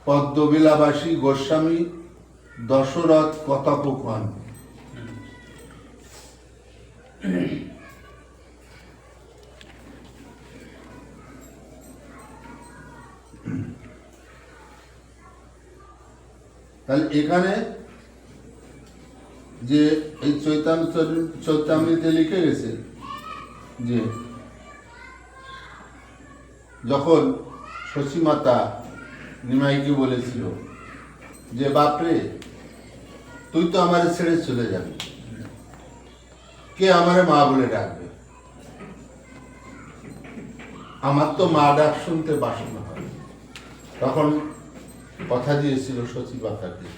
পদ্মবিলাবাসী গোস্বামী দশরথ কথোপকথন। তাহলে এখানে যে এই চৈতামৃতে লিখে গেছে যে যখন শশী মাতা নিমাইকে বলেছিল যে বাপরে তুই তো আমারে ছেড়ে চলে যাবি, কে আমারে মা বলে ডাকবে? আমার তো মা ডাক শুনতে বাসনা হয়। তখন কথা দিয়েছিল শশী মাতাকে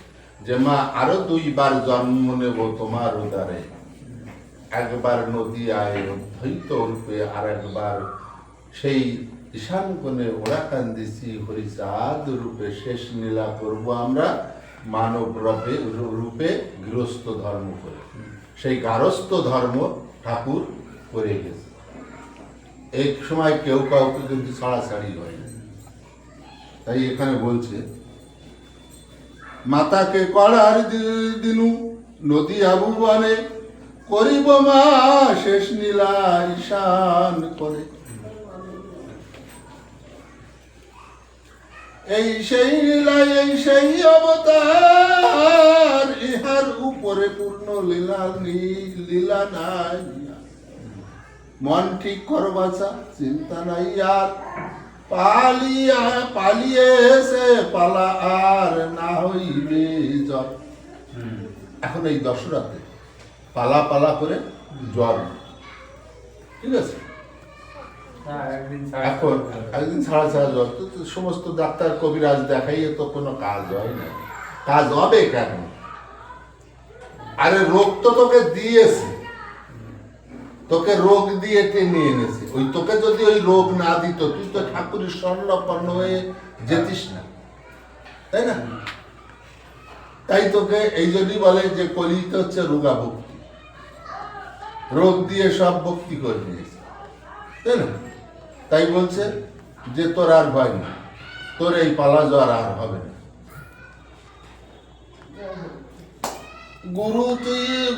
যে মা আরো 2 বার জন্ম নেব তোমার উদারে, একবার নদী আয় অদ্বৈত রূপে, আর একবার সেই ঈশান কোণে ওরা কান্দিছি হরিচাঁদ রূপে, শেষ নীলা করবো আমরা মানব রূপে গৃহস্থ ধর্ম করে। সেই গারস্থ ধর্ম ঠাকুর করে গেছে। এক সময় কেউ কাউকে কিন্তু ছাড়াছাড়ি হয় না। তাই এখানে বলছে মাতাকে করার দিনু নদী আবু বনে, করিব মা শেষ নীলা ঈশান করে। এই সেই লীলা, এই সেই অবতার, ইহার উপরে পূর্ণ লীলা নাই। মন ঠিক করবাছা চিন্তা নাই আর, পালিয়ে এসে পালা আর না হইবে জ্বর। এখন এই দশরাতে পালা পালা করে জ্বর, ঠিক আছে? এখন একদিন ছাড়া ছাড়া জ্বর, তো সমস্ত ডাক্তার কবিরাজ দেখাইয়ে তো কোনো কাজ হয় না। কাজ হবে কেন? আরে রোগ তো তোকে দিয়েছে, তোকে রোগ দিয়ে টেনে এনেছে। ওই তোকে যদি ওই রোগ না দিত তুই তো ঠাকুরের স্বর্ণাপন্ন হয়ে যেতিস না, তাই না? তাই তোকে এই জন্যই বলে যে কলিতে হচ্ছে রোগা ভক্তি, রোগ দিয়ে সব ভক্তি করে নিয়েছে, তাই না? তাই বলছে যে তোর আর ভয় না, তোর এই পালা জ্বর আর হবে না।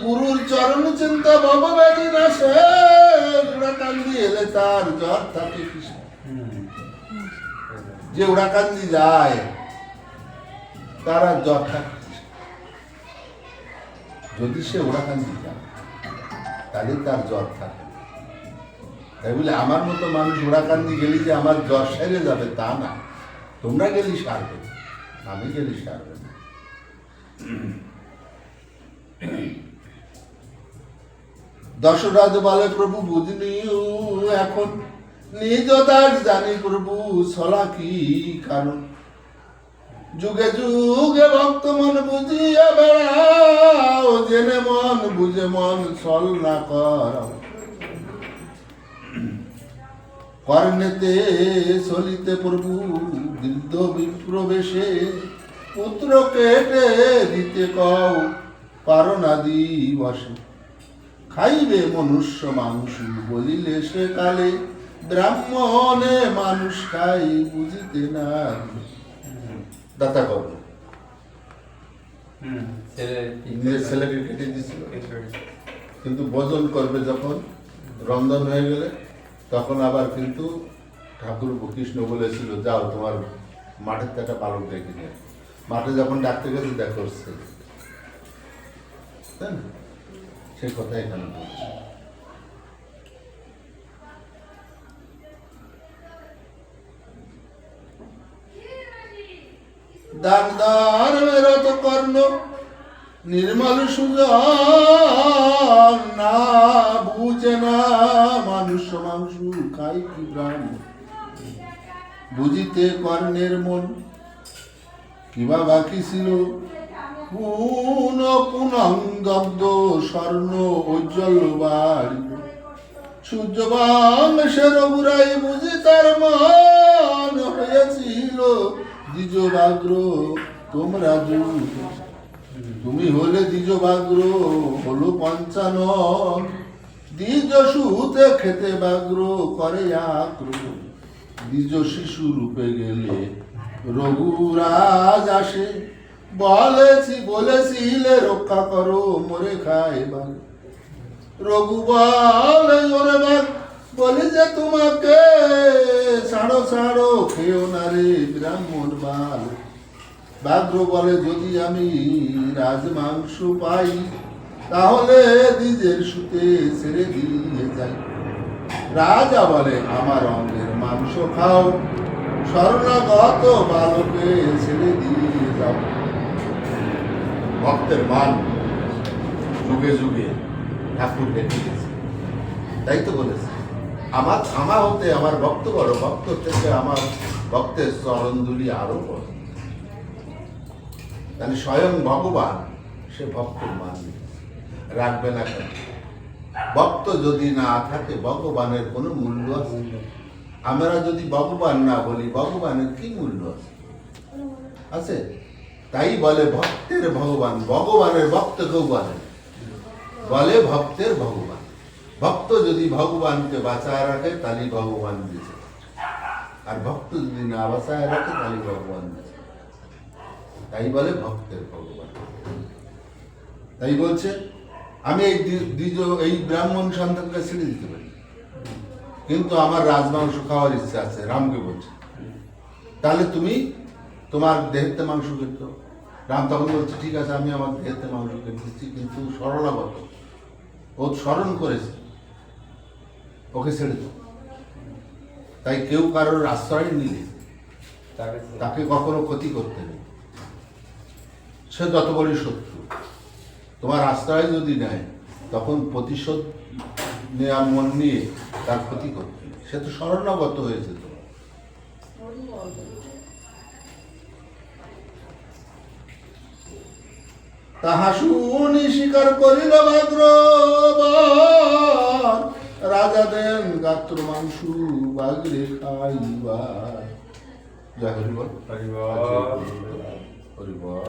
গুরুর চরণ চিন্তা বাবা ব্যাধি না সে, উড়াকান্দি এলে তার জ্বর থাকে কৃষ্ণ। যে উড়াকান্দি যায় তার আর জ্বর থাকে। যদি সে উড়াকান্দি যায় তাহলে তার জ্বর থাকে। তাই বলে আমার মতো মানুষ উড়াকান্দি গেলি যে আমার জ্বর সেরে যাবে তা না। তোমরা গেলি সারবে, আমি গেলি সারবে না। দশরথ বলে প্রভু বুঝনি এখন, নিজ দাস জানি প্রভু ছলা কি কারণ। যুগে যুগে ভক্ত মন বুঝিয়া বেড়াও, জেনে মন বুঝে মন ছল না কর। কর্ণেতে চলিতে প্রভু বৃদ্ধ বিপ্রবেশে, পুত্র কেটে দিতে কও পারো না দিবসে। খাইবে মনুষ্য মাংস বলিলে সে কালে, ব্রাহ্মণে মানুষ খাই বুঝিতে না। দাতা করবে ছেলেকে কেটে দিছিল, কিন্তু ভোজন করবে যখন রন্ধন হয়ে গেলে তখন আবার কিন্তু ঠাকুর কৃষ্ণ বলেছিল যাও তোমার মাঠের একটা বালক ডেকে নিয়ে। মাঠে যখন ডাকতে গেছে দেখো তাই না? সেই কথা এখানে বলছে। দান ধর্মের তো কর্ণ নির্মল সুজন, না বুঝে না মানুষ মাংস খাই কি ব্রাহ্মণ। বুঝিতে কর্ণের মন কিবা বাকি ছিল, পুনঃদগ্ধ স্বর্ণ উজ্জ্বল বাড়ি। সূর্যবংশের বুড়াই বুঝি তার মন হয়েছিল দ্বিজ ব্যাঘ্র তোমরা যুগ। তুমি হলে দ্বিজ ব্যাঘ্র হলো পঞ্চানন, দ্বিজ সুতে খেতে ব্যাঘ্র করে আক্রমণ। দ্বিজ শিশু রূপে গেলে রঘুরাজ আসে, বলেছিলে রক্ষা করো মরে খায় বাল। রঘু বলে ওরে বাল, বলি যে তোমাকে ছাড়ো ছাড়ো খেও না রে ব্রাহ্মণ বাল। ব্যাঘ্র বলে যদি আমি রাজ মাংস পাই, তাহলে দ্বিজের সুতে ছেড়ে দিয়ে যাই। রাজা বলে আমার অঙ্গের মাংস খাও, শরণাগত বালকে ছেড়ে দিয়ে যাও। ভক্তের মান যুগে যুগে ঠাকুর রেখে গেছে, তাই তো বলেছে আমার হতে আমার ভক্ত বড়, ভক্ত থেকে আমার ভক্তের চরণধুলি আরো বড়। তাহলে স্বয়ং ভগবান সে ভক্তের মান রাখবে না কেন? ভক্ত যদি না থাকে ভগবানের কোনো মূল্য আছে? আমরা যদি ভগবান না বলি ভগবানের কি মূল্য আছে? আছে? তাই বলে ভক্তের ভগবান, ভগবানের ভক্ত কেউ বলে ভক্তের ভগবান। ভক্ত যদি ভগবানকে বাঁচায় রাখে তাহলে ভগবান দিয়েছে, আর ভক্ত যদি না বাঁচায় রাখে তাহলে ভগবান দিয়েছে। তাই বলে ভক্তের ভগবান। তাই বলছে আমি এই ব্রাহ্মণ সন্তানকে ছেড়ে দিতে পারি, কিন্তু আমার রাজমাংস খাওয়ার ইচ্ছা আছে, রামকে বলছে। তাহলে তুমি তোমার দেহেতে মাংস খেত। রাম তখন বলছে ঠিক আছে আমি আমার দেহেতে মাংস খেতেছি, কিন্তু শরণাগত ও স্মরণ করেছে, ওকে ছেড়ে দাও। তাই কেউ কারোর আশ্রয় নিলে তাকে কখনো ক্ষতি করতে নেই, সে যত বড়ই শত্রু। তোমার আশ্রয় যদি নেয় তখন প্রতিশোধ নেওয়ার মন নিয়ে তার ক্ষতি করতে, সে তো শরণাগত হয়েছে। তোমার তাহা শুনি স্বীকার করিল ব্যাঘ্র, রাজা দেন গাত্র মাংস বাঘরে খাইবার। জয় হরিবল।